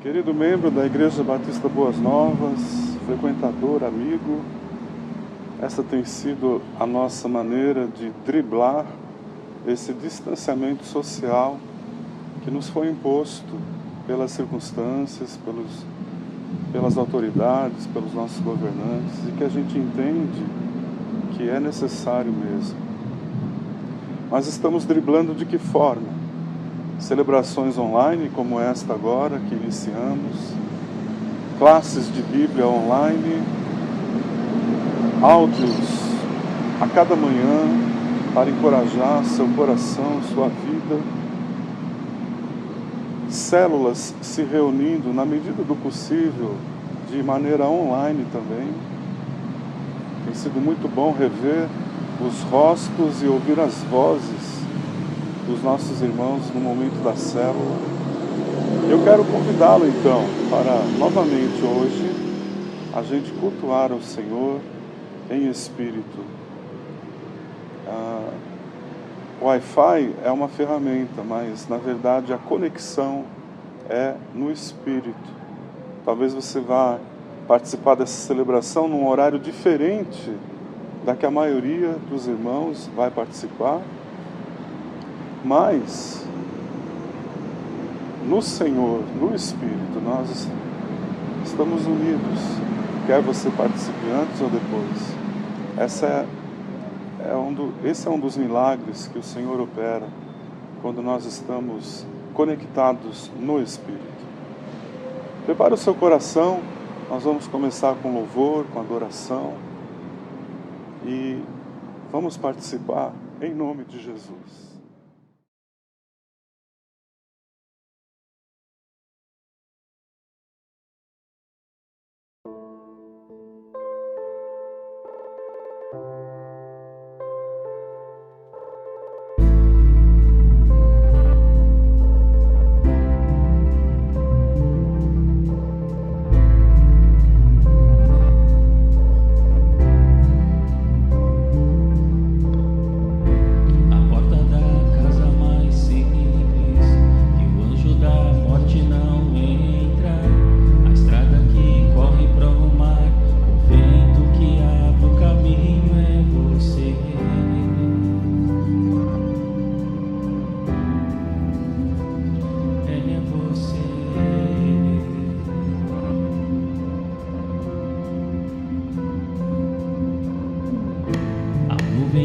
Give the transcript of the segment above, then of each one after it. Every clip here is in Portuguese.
Querido membro da Igreja Batista Boas Novas, frequentador, amigo, essa tem sido a nossa maneira de driblar esse distanciamento social que nos foi imposto pelas circunstâncias, pelas autoridades, pelos nossos governantes, e que a gente entende que é necessário mesmo. Mas estamos driblando de que forma? Celebrações online como esta agora que iniciamos, classes de Bíblia online, áudios a cada manhã para encorajar seu coração, sua vida, células se reunindo na medida do possível de maneira online também. Tem sido muito bom rever os rostos e ouvir as vozes dos nossos irmãos no momento da célula. Eu quero convidá-lo então para novamente hoje a gente cultuar o Senhor em espírito. O Wi-Fi é uma ferramenta, mas na verdade a conexão é no espírito. Talvez você vá participar dessa celebração num horário diferente da que a maioria dos irmãos vai participar, mas no Senhor, no Espírito, nós estamos unidos, quer você participe antes ou depois. Esse é um dos milagres que o Senhor opera quando nós estamos conectados no Espírito. Prepare o seu coração, nós vamos começar com louvor, com adoração e vamos participar em nome de Jesus.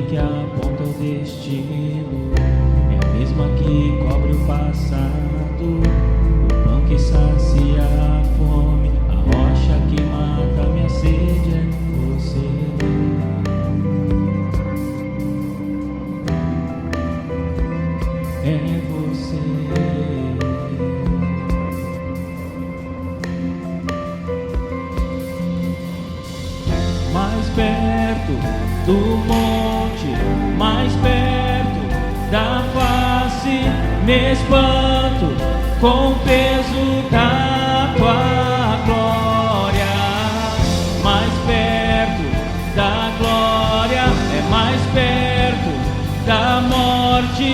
Que aponta o destino é a mesma que cobre o passado, o pão que sacia a fome, a rocha que mata a minha sede é você. É você. Mais perto do monte, mais perto da face, me espanto com o peso da tua glória. Mais perto da glória, é mais perto da morte,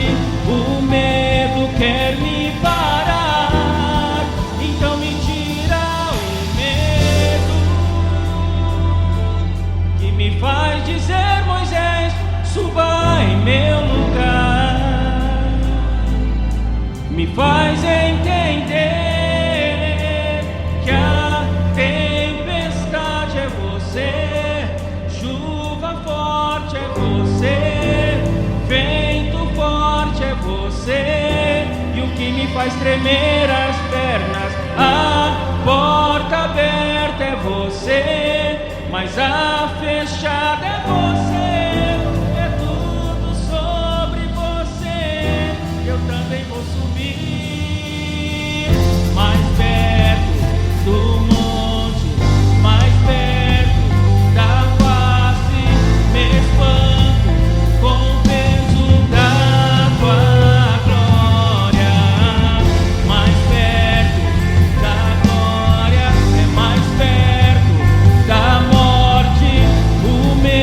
o medo quer me parar, então me tira o medo que me faz dizer: Moisés, suba em meu lugar, me faz entender que a tempestade é você, chuva forte é você, vento forte é você, e o que me faz tremer as pernas, a porta aberta é você, mas a fechada é você. Também vou subir mais perto do monte, mais perto da face, me espanto com o peso da tua glória. Mais perto da glória, é mais perto da morte, o meu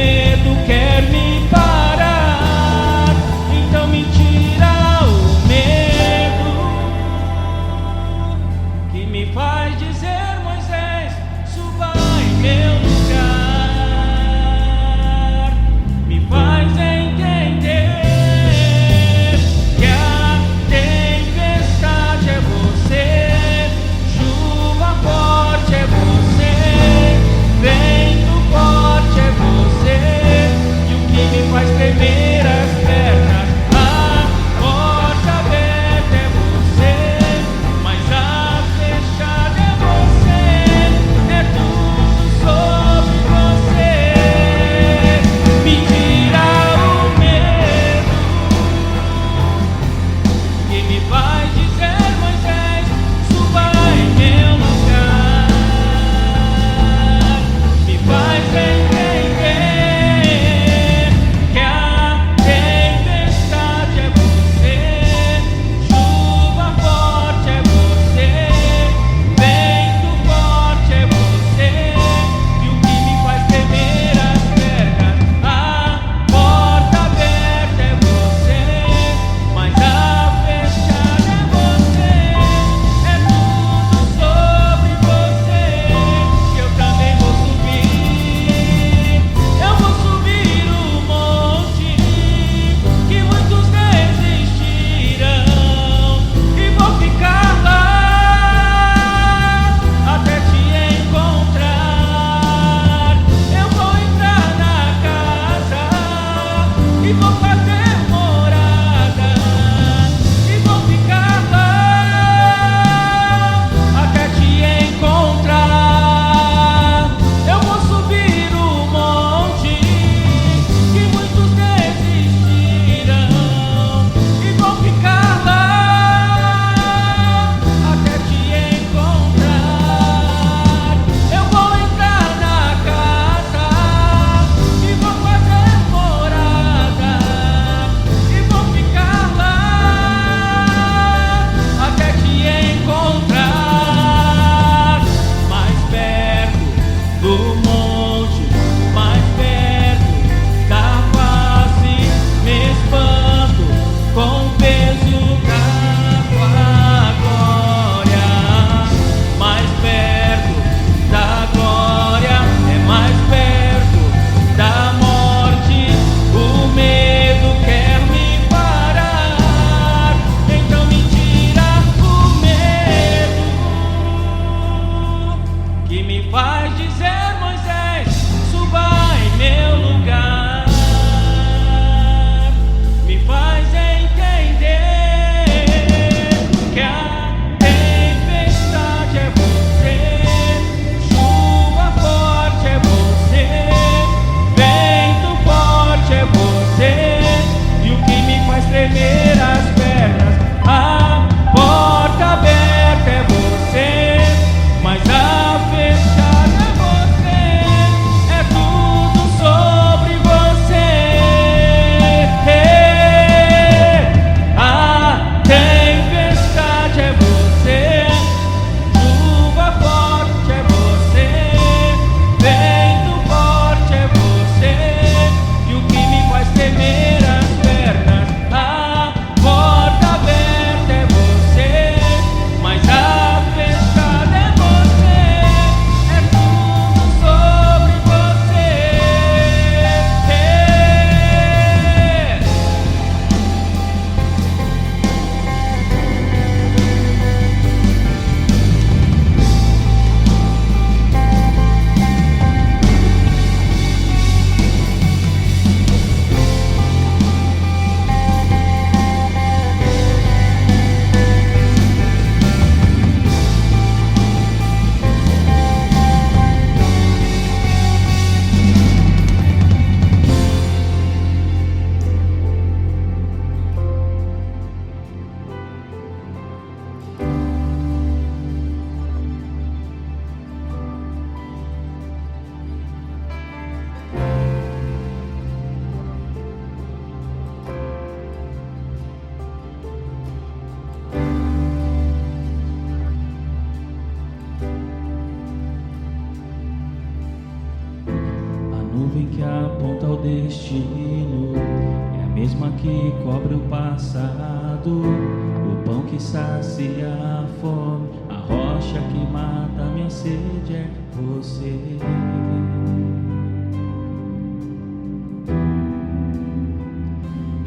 cobre o passado, o pão que sacia a fome, a rocha que mata minha sede é você.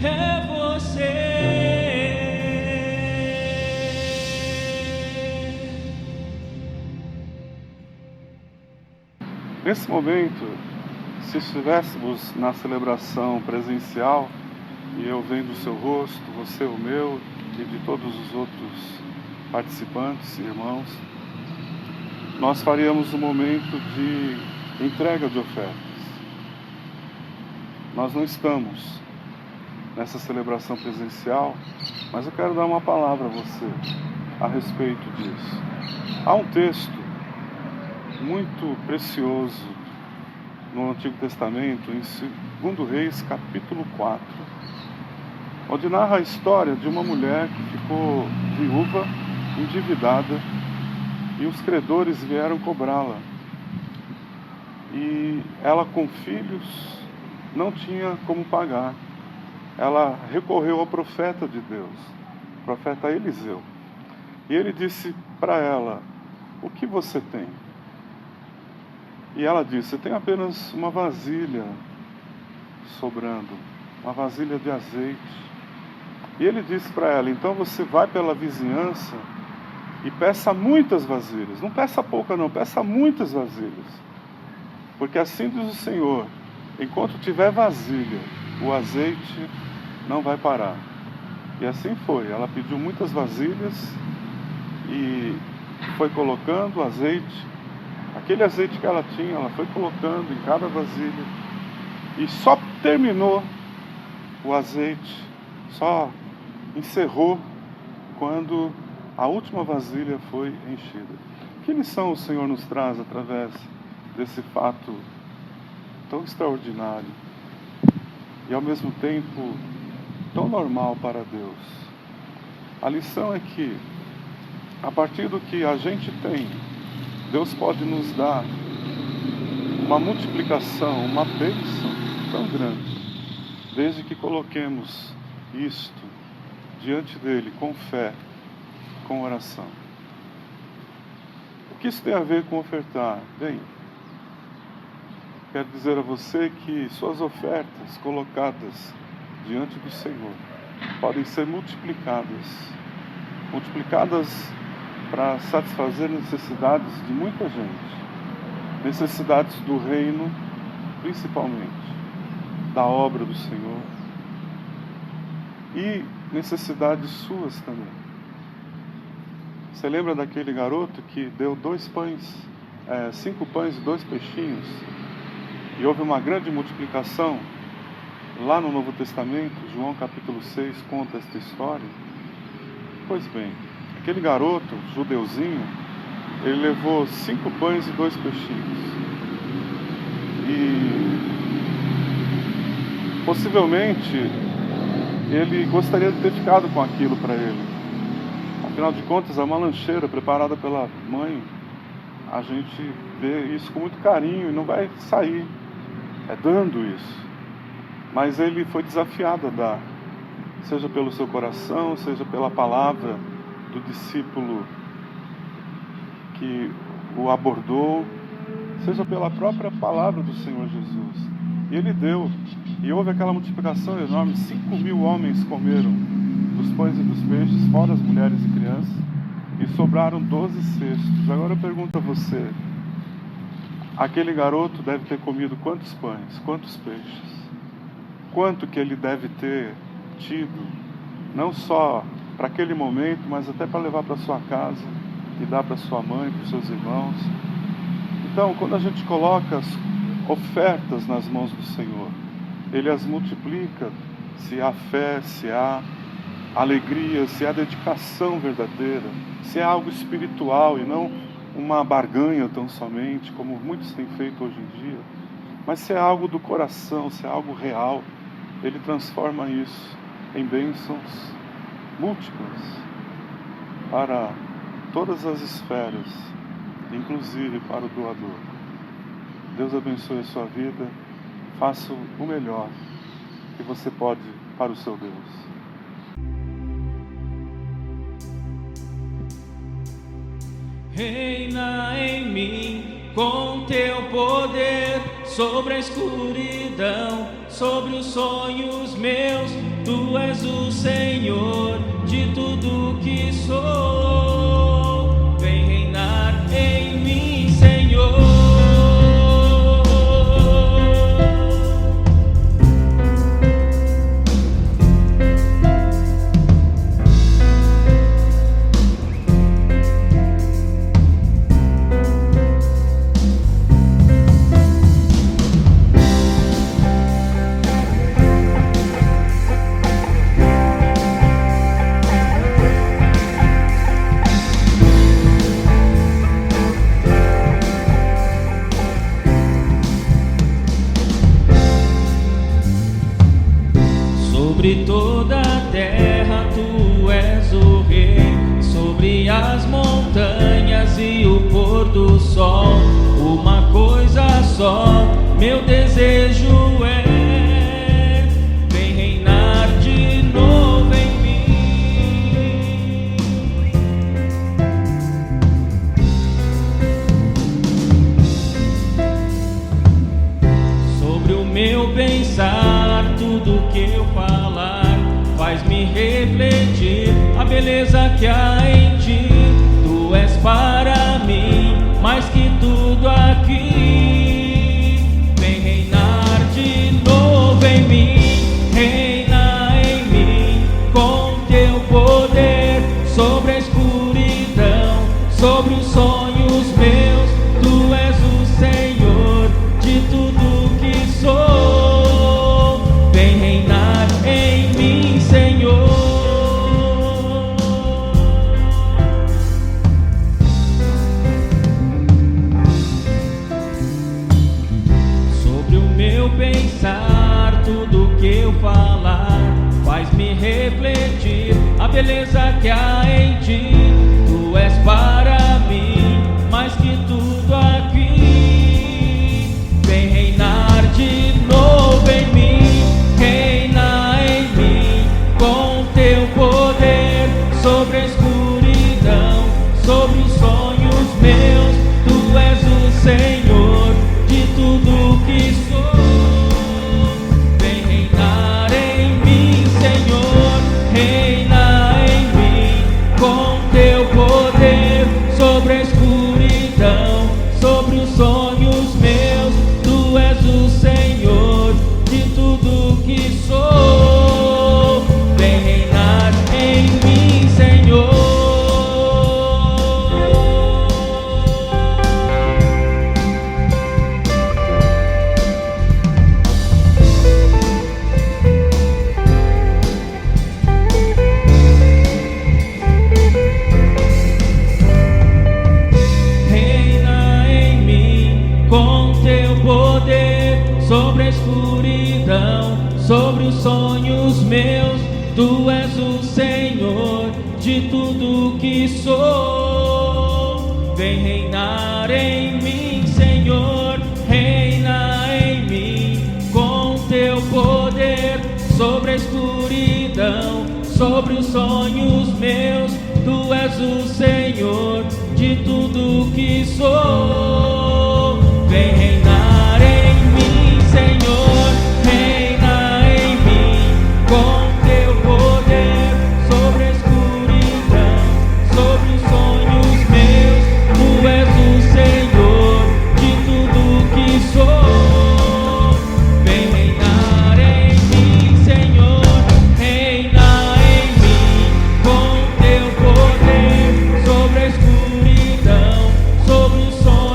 É você. Nesse momento, se estivéssemos na celebração presencial e eu vendo o seu rosto, você o meu e de todos os outros participantes, irmãos, nós faríamos um momento de entrega de ofertas. Nós não estamos nessa celebração presencial, mas eu quero dar uma palavra a você a respeito disso. Há um texto muito precioso no Antigo Testamento, em 2 Reis, capítulo 4, onde narra a história de uma mulher que ficou viúva, endividada, e os credores vieram cobrá-la. E ela, com filhos, não tinha como pagar. Ela recorreu ao profeta de Deus, o profeta Eliseu. E ele disse para ela: o que você tem? E ela disse: eu tenho apenas uma vasilha sobrando, uma vasilha de azeite. E ele disse para ela: então você vai pela vizinhança e peça muitas vasilhas. Não peça pouca não, peça muitas vasilhas. Porque assim diz o Senhor: enquanto tiver vasilha, o azeite não vai parar. E assim foi. Ela pediu muitas vasilhas e foi colocando o azeite. Aquele azeite que ela tinha, ela foi colocando em cada vasilha. E só terminou o azeite, só encerrou quando a última vasilha foi enchida. Que lição o Senhor nos traz através desse fato tão extraordinário e ao mesmo tempo tão normal para Deus? A lição é que, a partir do que a gente tem, Deus pode nos dar uma multiplicação, uma bênção tão grande, desde que coloquemos isto diante dele com fé, com oração. O que isso tem a ver com ofertar? Bem, quero dizer a você que suas ofertas colocadas diante do Senhor podem ser multiplicadas para satisfazer necessidades de muita gente, necessidades do reino, principalmente, da obra do Senhor, e necessidades suas também. Você lembra daquele garoto que deu 5 pães e 2 peixinhos, e houve uma grande multiplicação? Lá no Novo Testamento, João capítulo 6 conta esta história. Pois bem, aquele garoto, judeuzinho, ele levou 5 pães e 2 peixinhos. E possivelmente ele gostaria de ter ficado com aquilo para ele. Afinal de contas, é uma lancheira preparada pela mãe. A gente vê isso com muito carinho e não vai sair dando isso. Mas ele foi desafiado a dar, seja pelo seu coração, seja pela palavra do discípulo que o abordou, seja pela própria palavra do Senhor Jesus. E ele deu, e houve aquela multiplicação enorme. 5.000 homens comeram dos pães e dos peixes, fora as mulheres e crianças, e sobraram 12 cestos. Agora eu pergunto a você, aquele garoto deve ter comido quantos pães, quantos peixes? Quanto que ele deve ter tido, não só para aquele momento, mas até para levar para sua casa e dar para sua mãe, para os seus irmãos. Então, quando a gente coloca as ofertas nas mãos do Senhor, Ele as multiplica, se há fé, se há alegria, se há dedicação verdadeira, se é algo espiritual e não uma barganha tão somente, como muitos têm feito hoje em dia, mas se é algo do coração, se é algo real, Ele transforma isso em bênçãos múltiplas para todas as esferas, inclusive para o doador. Deus abençoe a sua vida, faça o melhor que você pode para o seu Deus. Reina em mim com teu poder sobre a escuridão, sobre os sonhos meus. Tu és o Senhor de tudo que sou. Vem reinar em mim, Senhor. Sobre toda a terra tu és o rei, sobre as montanhas e o pôr do sol. Uma coisa só, meu desejo é: vem reinar de novo em mim. Sobre o meu pensar, tudo que eu falar faz-me refletir a beleza que há em ti. Tu és para mim mais que tudo aqui. Vem reinar de novo em mim, reina em mim com teu poder sobre a escuridão, sobre os sonhos meus. Tu és o Senhor de tudo que sou. Vem reinar em mim, Senhor. Sobre o meu pensar, tudo que eu falar faz-me refletir a beleza que há em ti. Tu és para mim mais que tudo aqui. Vem reinar de novo em mim, reina em mim com teu poder sobre a escuridão, sobre os sonhos meus. Tu és o Senhor de tudo que sou. Vem reinar em mim, Senhor, reina em mim com teu poder sobre a escuridão, sobre os sonhos meus. Tu és o Senhor de tudo que sou. Vem reinar em mim, Senhor. Reina em mim com teu poder sobre a escuridão, sobre os sonhos meus. Tu és o Senhor de tudo que sou. Vem reinar em mim, Senhor, reina em mim com teu poder sobre a escuridão, sobre os sonhos meus. Tu és o Senhor de tudo que sou. Vem reinar em mim, Senhor, reina em mim com teu poder sobre a escuridão, sobre os sonhos meus. Tu és o Senhor de tudo que sou. Vem reinar em mim, Senhor, reina em mim com teu poder sobre a escuridão, sobre os sonhos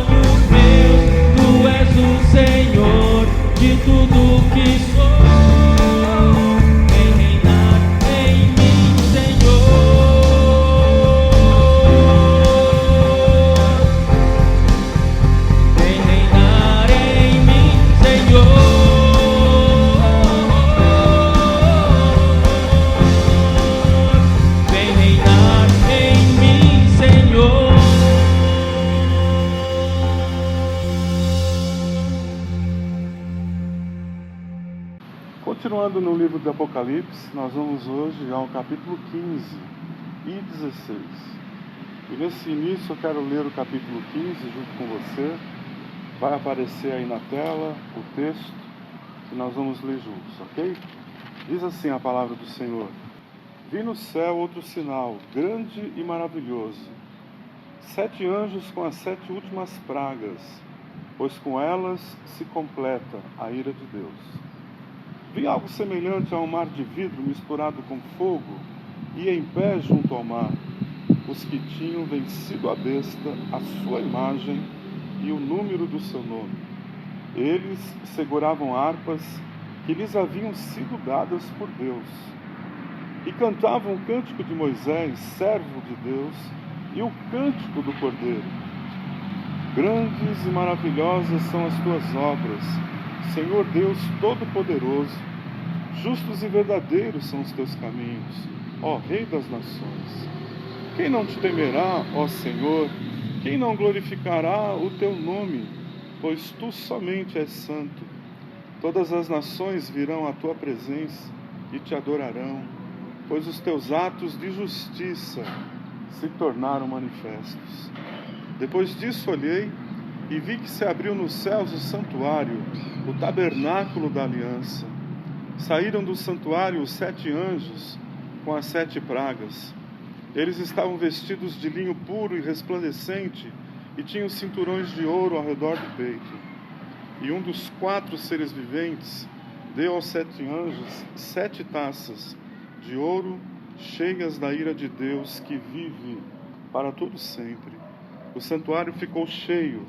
Continuando no livro de Apocalipse, nós vamos hoje ao capítulo 15 e 16. E nesse início eu quero ler o capítulo 15 junto com você. Vai aparecer aí na tela o texto que nós vamos ler juntos, ok? Diz assim a palavra do Senhor: Vi no céu outro sinal, grande e maravilhoso, 7 anjos com as 7 últimas pragas, pois com elas se completa a ira de Deus. Vi algo semelhante a um mar de vidro misturado com fogo, e em pé junto ao mar, os que tinham vencido a besta, a sua imagem e o número do seu nome. Eles seguravam harpas que lhes haviam sido dadas por Deus, e cantavam o cântico de Moisés, servo de Deus, e o cântico do Cordeiro. Grandes e maravilhosas são as tuas obras, Senhor Deus Todo-Poderoso. Justos e verdadeiros são os teus caminhos, ó Rei das nações. Quem não te temerá, ó Senhor? Quem não glorificará o teu nome? Pois tu somente és santo. Todas as nações virão à tua presença e te adorarão, pois os teus atos de justiça se tornaram manifestos. Depois disso olhei e vi que se abriu nos céus o santuário, o tabernáculo da aliança. Saíram do santuário os 7 anjos com as 7 pragas. Eles estavam vestidos de linho puro e resplandecente e tinham cinturões de ouro ao redor do peito. E um dos 4 seres viventes deu aos 7 anjos 7 taças de ouro cheias da ira de Deus que vive para todo sempre. O santuário ficou cheio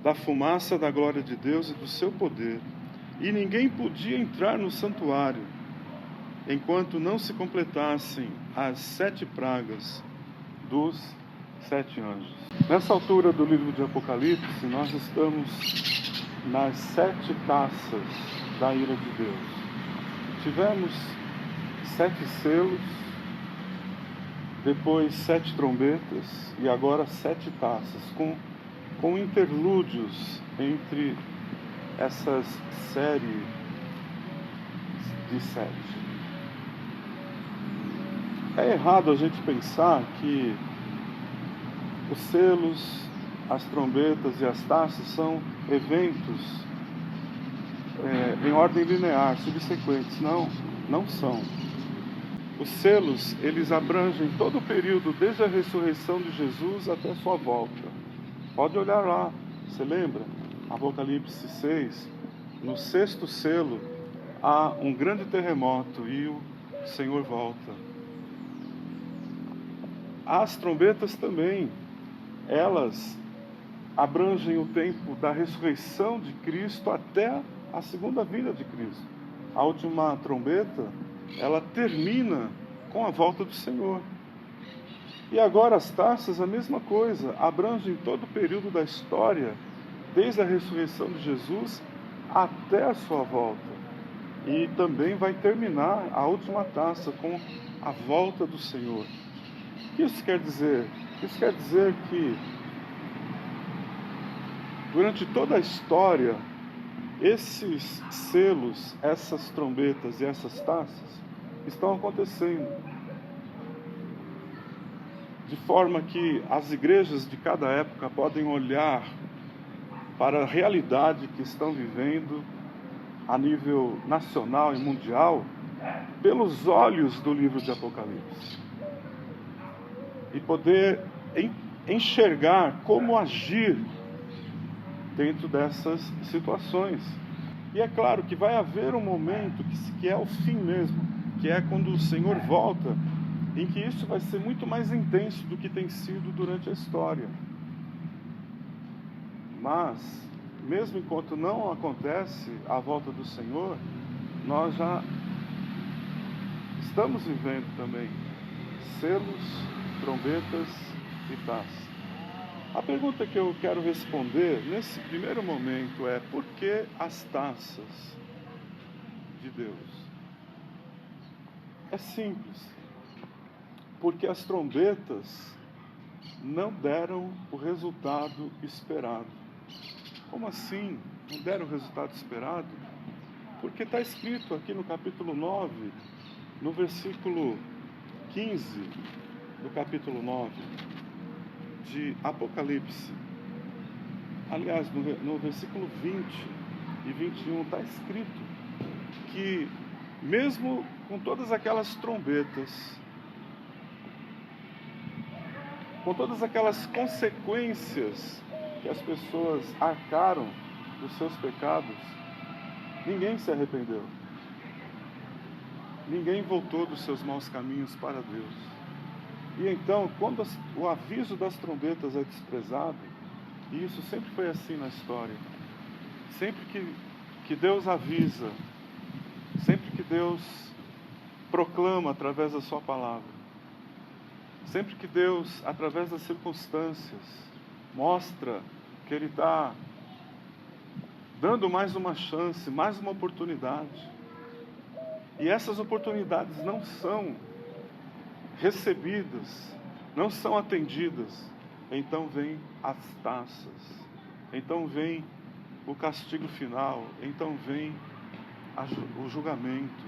da fumaça da glória de Deus e do seu poder, e ninguém podia entrar no santuário enquanto não se completassem as 7 pragas dos 7 anjos. Nessa altura do livro de Apocalipse, nós estamos nas 7 taças da ira de Deus. Tivemos 7 selos, depois 7 trombetas e agora 7 taças, com interlúdios entre essas séries de 7. É errado a gente pensar que os selos, as trombetas e as taças são eventos em ordem linear, subsequentes. Não são. Os selos, eles abrangem todo o período desde a ressurreição de Jesus até sua volta. Pode olhar lá, você lembra? Apocalipse 6, no 6º selo há um grande terremoto e o Senhor volta. As trombetas também, elas abrangem o tempo da ressurreição de Cristo até a segunda vinda de Cristo. A última trombeta, ela termina com a volta do Senhor. E agora as taças, a mesma coisa, abrangem todo o período da história, desde a ressurreição de Jesus até a sua volta. E também vai terminar a última taça com a volta do Senhor. O que isso quer dizer? Isso quer dizer que durante toda a história, esses selos, essas trombetas e essas taças estão acontecendo, de forma que as igrejas de cada época podem olhar para a realidade que estão vivendo a nível nacional e mundial pelos olhos do livro de Apocalipse e poder enxergar como agir dentro dessas situações. E é claro que vai haver um momento que é o fim mesmo, que é quando o Senhor volta, em que isso vai ser muito mais intenso do que tem sido durante a história. Mas, mesmo enquanto não acontece a volta do Senhor, nós já estamos vivendo também selos, trombetas e taças. A pergunta que eu quero responder nesse primeiro momento é: por que as taças de Deus? É simples. Porque as trombetas não deram o resultado esperado. Como assim? Não deram o resultado esperado? Porque está escrito aqui no capítulo 9, no versículo 15 do capítulo 9 de Apocalipse. Aliás, no versículo 20 e 21 está escrito que mesmo com todas aquelas trombetas, com todas aquelas consequências que as pessoas arcaram dos seus pecados, ninguém se arrependeu. Ninguém voltou dos seus maus caminhos para Deus. E então, quando o aviso das trombetas é desprezado, e isso sempre foi assim na história, sempre que Deus avisa, sempre que Deus proclama através da sua palavra, sempre que Deus, através das circunstâncias, mostra que Ele está dando mais uma chance, mais uma oportunidade, e essas oportunidades não são recebidas, não são atendidas, então vem as taças, então vem o castigo final, então vem o julgamento,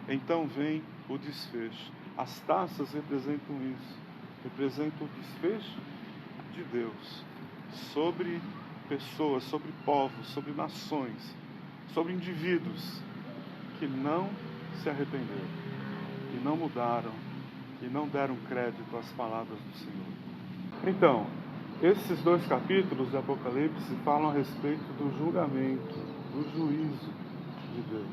então vem o desfecho. As taças representam isso, representam o desfecho de Deus sobre pessoas, sobre povos, sobre nações, sobre indivíduos que não se arrependeram, que não mudaram, que não deram crédito às palavras do Senhor. Então, esses 2 capítulos de Apocalipse falam a respeito do julgamento, do juízo de Deus.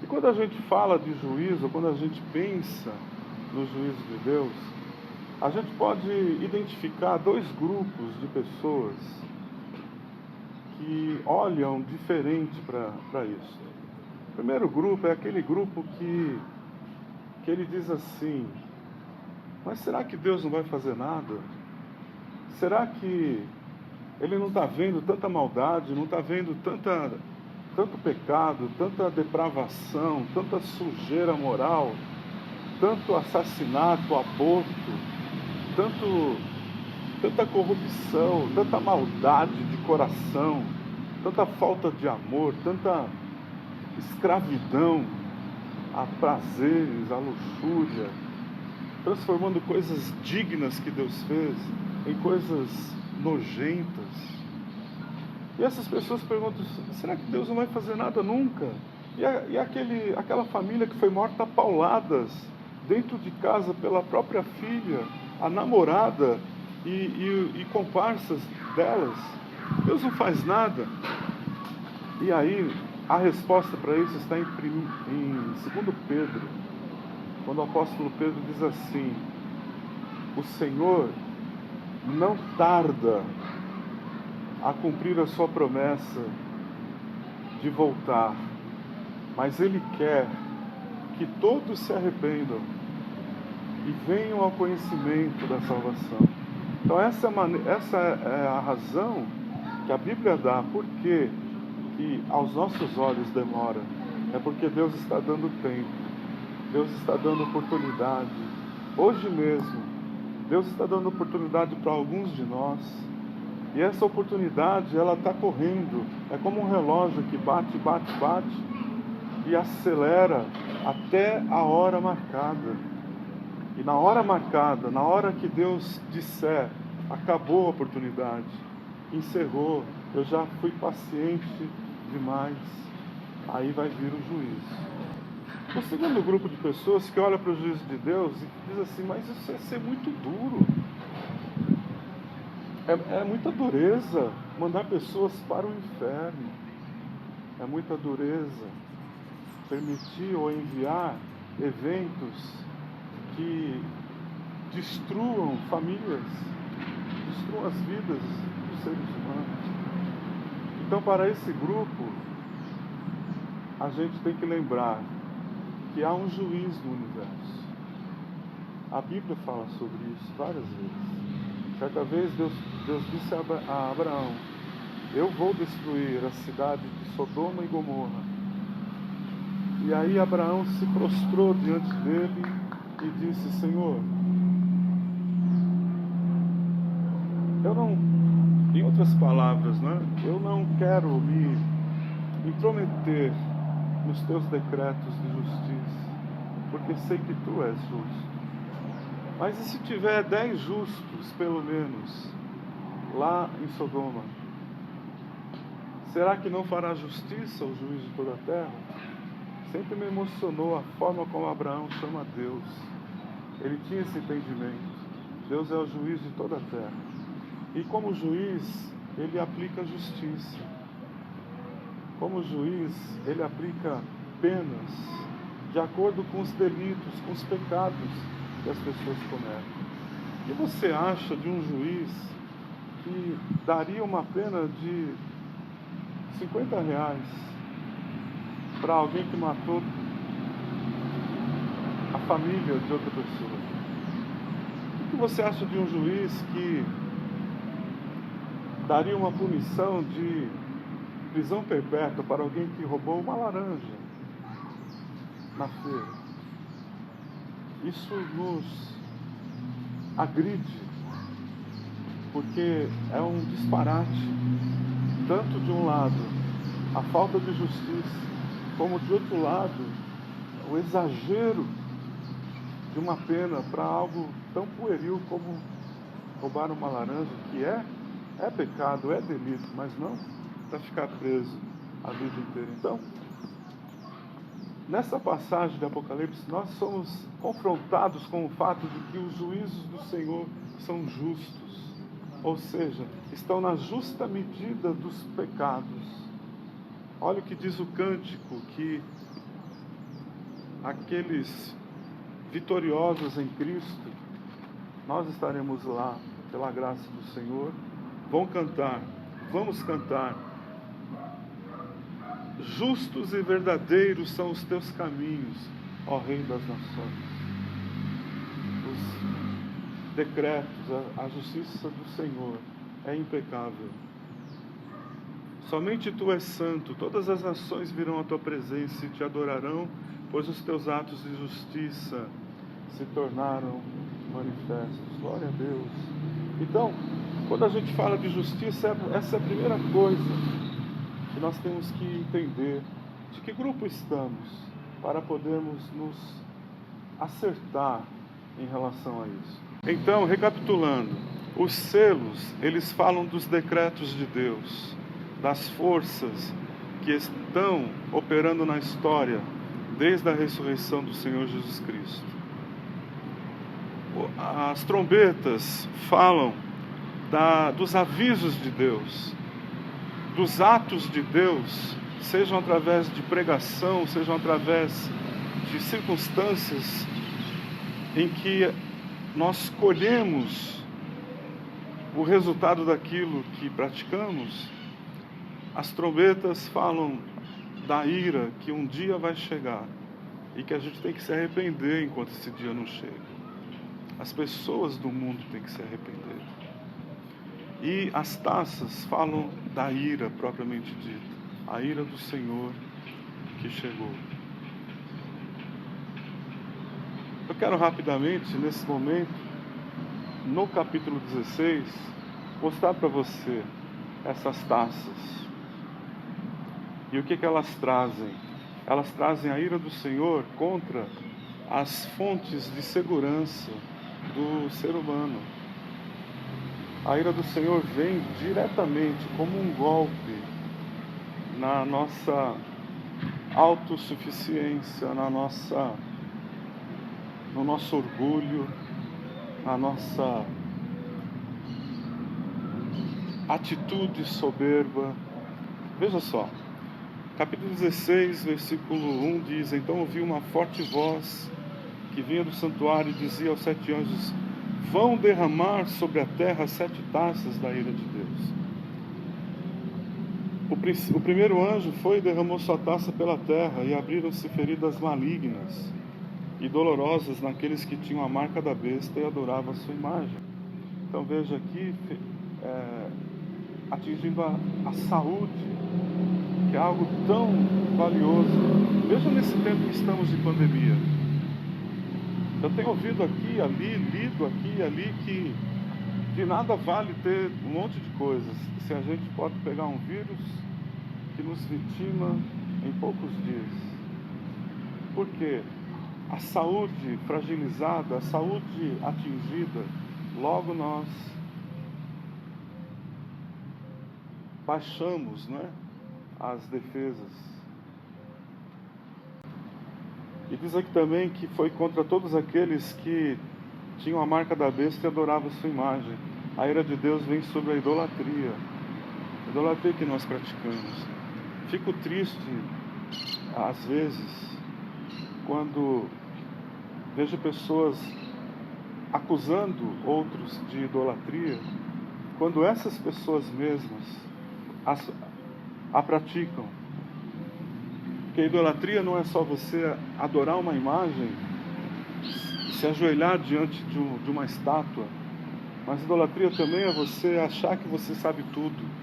E quando a gente fala de juízo, quando a gente pensa no juízo de Deus, a gente pode identificar 2 grupos de pessoas que olham diferente para isso. O primeiro grupo é aquele grupo que ele diz assim: mas será que Deus não vai fazer nada? Será que Ele não está vendo tanta maldade, não está vendo tanto pecado, tanta depravação, tanta sujeira moral, tanto assassinato, aborto, tanta corrupção, tanta maldade de coração, tanta falta de amor, tanta escravidão a prazeres, a luxúria, transformando coisas dignas que Deus fez em coisas nojentas. E essas pessoas perguntam: será que Deus não vai fazer nada nunca? E aquela família que foi morta a pauladas dentro de casa pela própria filha, a namorada e comparsas delas, Deus não faz nada? E aí a resposta para isso está em 2 Pedro, quando o apóstolo Pedro diz assim: o Senhor não tarda a cumprir a sua promessa de voltar, mas Ele quer que todos se arrependam e venham ao conhecimento da salvação. Então essa é a razão que a Bíblia dá, porque que aos nossos olhos demora. É porque Deus está dando tempo, Deus está dando oportunidade. Hoje mesmo, Deus está dando oportunidade para alguns de nós, e essa oportunidade, ela está correndo. É como um relógio que bate, bate, bate, e acelera até a hora marcada. E na hora marcada, na hora que Deus disser: acabou a oportunidade, encerrou, eu já fui paciente demais, aí vai vir o juízo. O segundo grupo de pessoas que olha para o juízo de Deus e diz assim: mas isso é ser muito duro, é muita dureza mandar pessoas para o inferno, é muita dureza permitir ou enviar eventos que destruam famílias, destruam as vidas dos seres humanos. Então, para esse grupo, a gente tem que lembrar que há um juiz no universo. A Bíblia fala sobre isso várias vezes. Certa vez Deus disse a Abraão: eu vou destruir a cidade de Sodoma e Gomorra. E aí Abraão se prostrou diante dele e disse: Senhor, eu não, em outras palavras, né, eu não quero me intrometer nos teus decretos de justiça, porque sei que tu és justo. Mas e se tiver 10 justos, pelo menos, lá em Sodoma? Será que não fará justiça o juiz de toda a terra? Sempre me emocionou a forma como Abraão chama Deus. Ele tinha esse entendimento. Deus é o juiz de toda a terra. E como juiz, ele aplica justiça. Como juiz, ele aplica penas de acordo com os delitos, com os pecados que as pessoas cometem. O que você acha de um juiz que daria uma pena de R$50 para alguém que matou a família de outra pessoa? O que você acha de um juiz que daria uma punição de prisão perpétua para alguém que roubou uma laranja na feira? Isso nos agride, porque é um disparate, tanto de um lado a falta de justiça, como de outro lado o exagero de uma pena para algo tão pueril como roubar uma laranja, que é pecado, é delito, mas não para ficar preso a vida inteira. Então, nessa passagem de Apocalipse, nós somos confrontados com o fato de que os juízos do Senhor são justos, ou seja, estão na justa medida dos pecados. Olha o que diz o cântico, que aqueles vitoriosos em Cristo, nós estaremos lá pela graça do Senhor, vamos cantar. Justos e verdadeiros são os teus caminhos, ó Rei das Nações. Os decretos, a justiça do Senhor é impecável. Somente tu és santo, todas as nações virão à tua presença e te adorarão, pois os teus atos de justiça se tornaram manifestos. Glória a Deus. Então, quando a gente fala de justiça, essa é a primeira coisa que nós temos que entender: de que grupo estamos, para podermos nos acertar em relação a isso. Então, recapitulando, os selos, eles falam dos decretos de Deus, das forças que estão operando na história desde a ressurreição do Senhor Jesus Cristo. As trombetas falam dos avisos de Deus, dos atos de Deus, sejam através de pregação, sejam através de circunstâncias em que nós colhemos o resultado daquilo que praticamos. As trombetas falam da ira que um dia vai chegar e que a gente tem que se arrepender enquanto esse dia não chega. As pessoas do mundo têm que se arrepender. E as taças falam da ira propriamente dita, a ira do Senhor que chegou. Eu quero rapidamente, nesse momento, no capítulo 16, mostrar para você essas taças. E o que elas trazem? Elas trazem a ira do Senhor contra as fontes de segurança do ser humano. A ira do Senhor vem diretamente como um golpe na nossa autossuficiência, no nosso orgulho, na nossa atitude soberba. Veja só, capítulo 16, versículo 1 diz: Então ouvi uma forte voz que vinha do santuário e dizia aos 7 anjos: vão derramar sobre a terra 7 taças da ira de Deus. O primeiro anjo foi e derramou sua taça pela terra, e abriram-se feridas malignas e dolorosas naqueles que tinham a marca da besta e adoravam a sua imagem. Então veja aqui, atingindo a saúde, que é algo tão valioso. Veja nesse tempo que estamos de pandemia. Eu tenho ouvido aqui e ali, lido aqui e ali, que de nada vale ter um monte de coisas, se a gente pode pegar um vírus que nos vitima em poucos dias. Porque a saúde fragilizada, a saúde atingida, logo nós baixamos, né, as defesas. E diz aqui também que foi contra todos aqueles que tinham a marca da besta e adoravam sua imagem. A ira de Deus vem sobre a idolatria que nós praticamos. Fico triste, às vezes, quando vejo pessoas acusando outros de idolatria, quando essas pessoas mesmas a praticam. Porque a idolatria não é só você adorar uma imagem, se ajoelhar diante de uma estátua, mas idolatria também é você achar que você sabe tudo.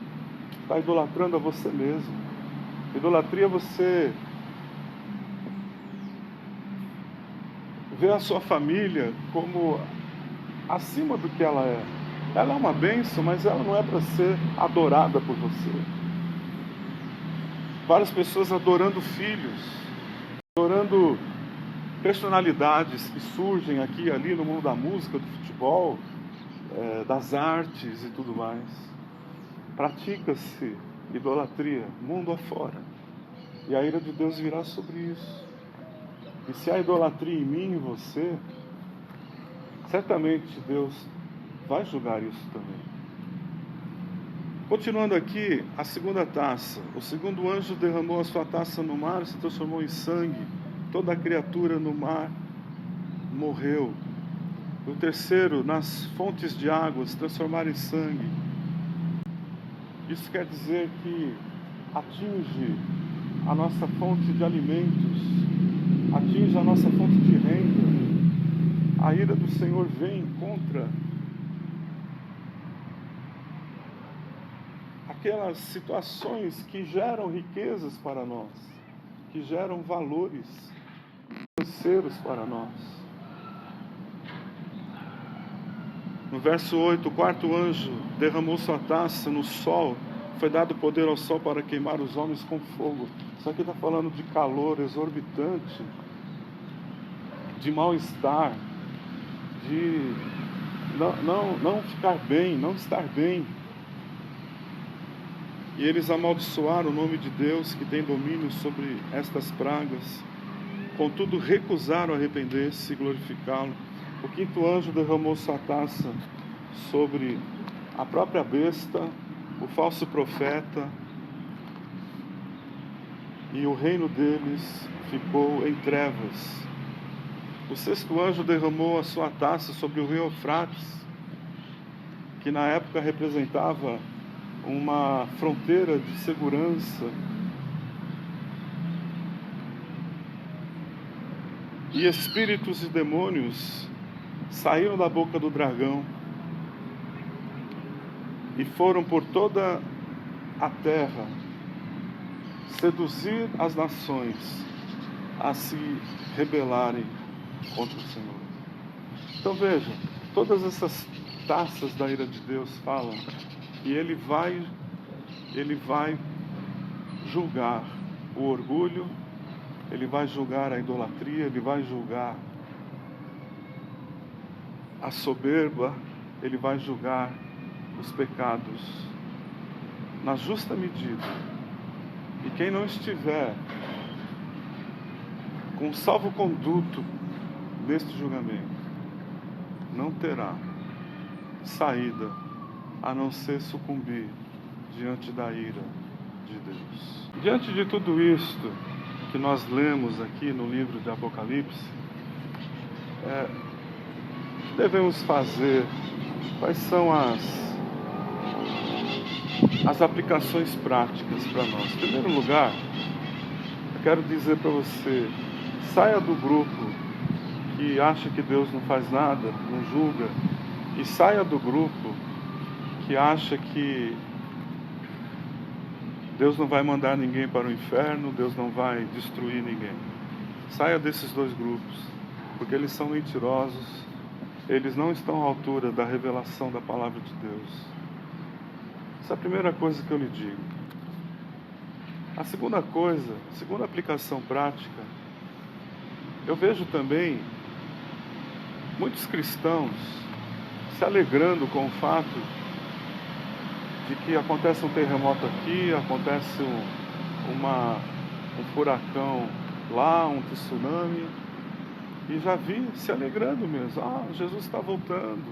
Está idolatrando a você mesmo. Idolatria é você ver a sua família como acima do que ela é. Ela é uma bênção, mas ela não é para ser adorada por você. Várias pessoas adorando filhos, adorando personalidades que surgem aqui e ali no mundo da música, do futebol, das artes e tudo mais. Pratica-se idolatria, mundo afora. E a ira de Deus virá sobre isso. E se há idolatria em mim e em você, certamente Deus vai julgar isso também. Continuando aqui, a segunda taça. O segundo anjo derramou a sua taça no mar e se transformou em sangue. Toda a criatura no mar morreu. O terceiro, nas fontes de água, se transformaram em sangue. Isso quer dizer que atinge a nossa fonte de alimentos, atinge a nossa fonte de renda. A ira do Senhor vem contra aquelas situações que geram riquezas para nós, que geram valores financeiros para nós. No verso 8, o quarto anjo derramou sua taça no sol, foi dado poder ao sol para queimar os homens com fogo. Isso aqui está falando de calor exorbitante, de mal-estar, de não ficar bem, não estar bem. E eles amaldiçoaram o nome de Deus, que tem domínio sobre estas pragas. Contudo, recusaram arrepender-se e glorificá-lo. O quinto anjo derramou sua taça sobre a própria besta, o falso profeta, e o reino deles ficou em trevas. O sexto anjo derramou a sua taça sobre o rio Eufrates, que na época representava uma fronteira de segurança. E espíritos e demônios saíram da boca do dragão e foram por toda a terra seduzir as nações a se rebelarem contra o Senhor. Então veja, todas essas taças da ira de Deus falam que Ele vai julgar o orgulho, Ele vai julgar a idolatria, Ele vai julgar a soberba, Ele vai julgar os pecados na justa medida. E quem não estiver com salvo-conduto neste julgamento, não terá saída a não ser sucumbir diante da ira de Deus. Diante de tudo isto que nós lemos aqui no livro de Apocalipse, o que devemos fazer? Quais são as aplicações práticas para nós? Em primeiro lugar, eu quero dizer para você, saia do grupo que acha que Deus não faz nada, não julga, e saia do grupo que acha que Deus não vai mandar ninguém para o inferno, Deus não vai destruir ninguém. Saia desses dois grupos, porque eles são mentirosos, eles não estão à altura da revelação da palavra de Deus. Essa é a primeira coisa que eu lhe digo. A segunda coisa, a segunda aplicação prática, Eu vejo também muitos cristãos se alegrando com o fato de que acontece um terremoto aqui, acontece um furacão lá, um tsunami, e já vi se alegrando mesmo. Jesus está voltando,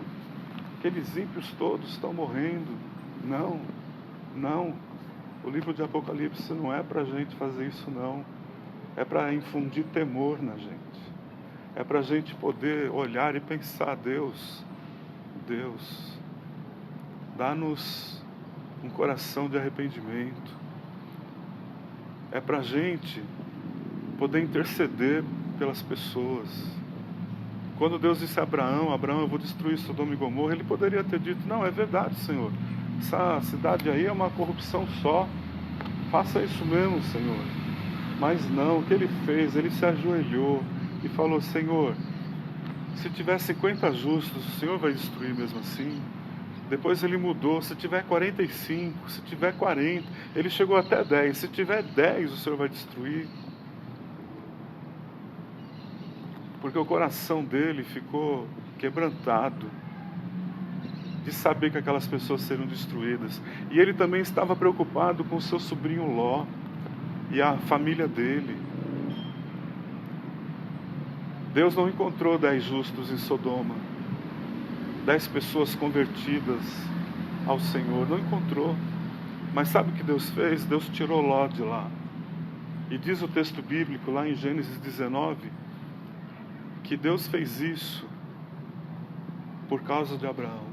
aqueles ímpios todos estão morrendo. Não, não, o livro de Apocalipse não é para a gente fazer isso não, é para infundir temor na gente, é para a gente poder olhar e pensar: Deus, dá-nos um coração de arrependimento. É para a gente poder interceder pelas pessoas. Quando Deus disse a Abraão, eu vou destruir Sodoma e Gomorra, ele poderia ter dito: não, é verdade, Senhor, essa cidade aí é uma corrupção só, faça isso mesmo, Senhor. Mas não, o que ele fez? Ele se ajoelhou e falou: Senhor, se tiver 50 justos, o Senhor vai destruir mesmo assim? Depois ele mudou: se tiver 45, se tiver 40, ele chegou até 10, se tiver 10, o Senhor vai destruir. Porque o coração dele ficou quebrantado de saber que aquelas pessoas seriam destruídas. E ele também estava preocupado com o seu sobrinho Ló e a família dele. Deus não encontrou 10 justos em Sodoma, 10 pessoas convertidas ao Senhor, não encontrou. Mas sabe o que Deus fez? Deus tirou Ló de lá. E diz o texto bíblico lá em Gênesis 19, que Deus fez isso por causa de Abraão,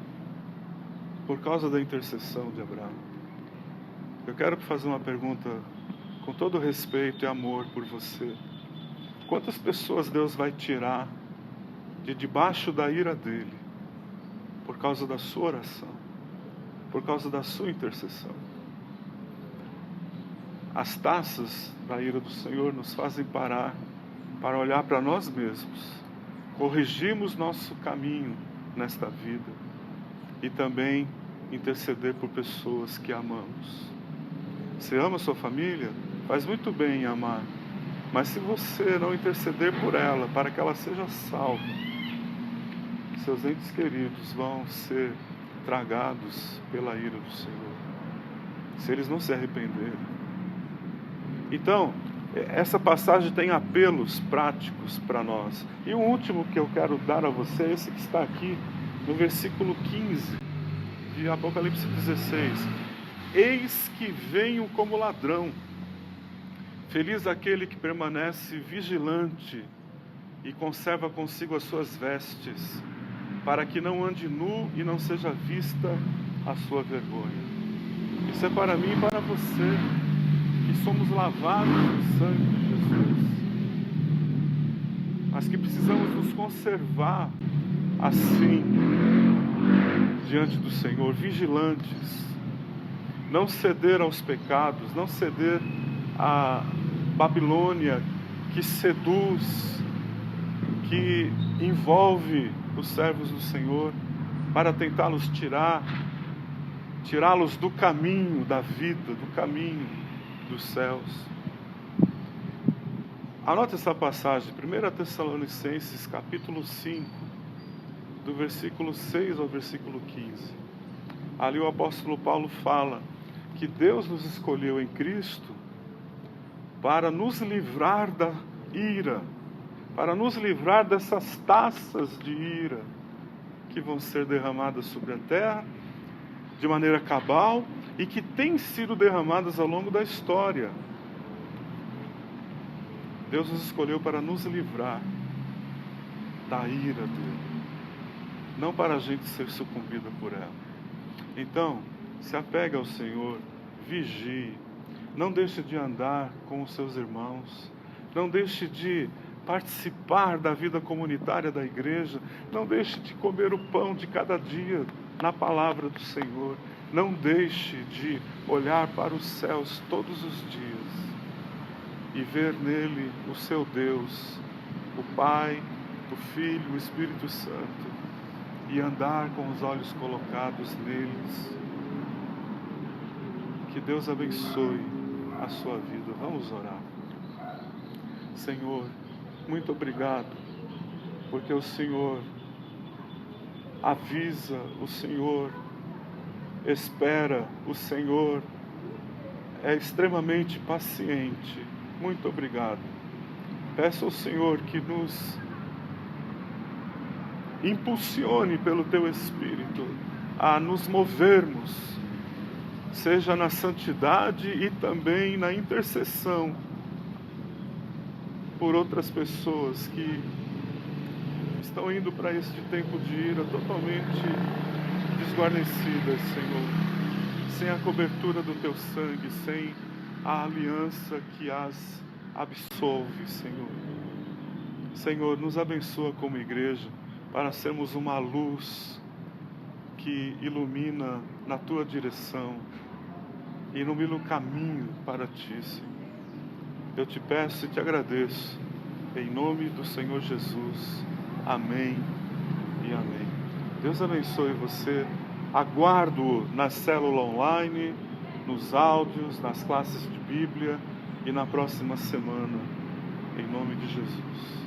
por causa da intercessão de Abraão. Eu quero fazer uma pergunta com todo respeito e amor por você. Quantas pessoas Deus vai tirar de debaixo da ira dele por causa da sua oração, por causa da sua intercessão? As taças da ira do Senhor nos fazem parar para olhar para nós mesmos, corrigirmos nosso caminho nesta vida e também interceder por pessoas que amamos. Você ama sua família? Faz muito bem em amar, mas se você não interceder por ela, para que ela seja salva, seus entes queridos vão ser tragados pela ira do Senhor, se eles não se arrependerem. Então, essa passagem tem apelos práticos para nós. E o último que eu quero dar a você é esse que está aqui no versículo 15 de Apocalipse 16. Eis que venho como ladrão. Feliz aquele que permanece vigilante e conserva consigo as suas vestes, para que não ande nu e não seja vista a sua vergonha. Isso é para mim e para você, que somos lavados no sangue de Jesus, mas que precisamos nos conservar assim diante do Senhor, vigilantes, não ceder aos pecados, não ceder à Babilônia que seduz, que envolve os servos do Senhor para tentá-los tirá-los do caminho da vida, do caminho dos céus. Anote essa passagem, 1 Tessalonicenses capítulo 5, do versículo 6 ao versículo 15. Ali o apóstolo Paulo fala que Deus nos escolheu em Cristo para nos livrar da ira, para nos livrar dessas taças de ira que vão ser derramadas sobre a terra de maneira cabal e que têm sido derramadas ao longo da história. Deus nos escolheu para nos livrar da ira dele, não para a gente ser sucumbida por ela. Então, se apegue ao Senhor, vigie, não deixe de andar com os seus irmãos, não deixe de participar da vida comunitária da igreja, não deixe de comer o pão de cada dia na palavra do Senhor, não deixe de olhar para os céus todos os dias e ver nele o seu Deus, o Pai, o Filho, o Espírito Santo, e andar com os olhos colocados neles. Que Deus abençoe a sua vida. Vamos orar. Senhor, Muito obrigado, porque o Senhor avisa, o Senhor espera, o Senhor é extremamente paciente. Muito obrigado. Peço ao Senhor que nos impulsione pelo Teu Espírito a nos movermos, seja na santidade e também na intercessão por outras pessoas que estão indo para este tempo de ira totalmente desguarnecidas, Senhor, sem a cobertura do Teu sangue, sem a aliança que as absolve, Senhor. Senhor, nos abençoa como igreja para sermos uma luz que ilumina na Tua direção, ilumina o caminho para Ti, Senhor. Eu te peço e te agradeço, em nome do Senhor Jesus. Amém e amém. Deus abençoe você. Aguardo na célula online, nos áudios, nas classes de Bíblia e na próxima semana, em nome de Jesus.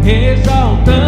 Exaltando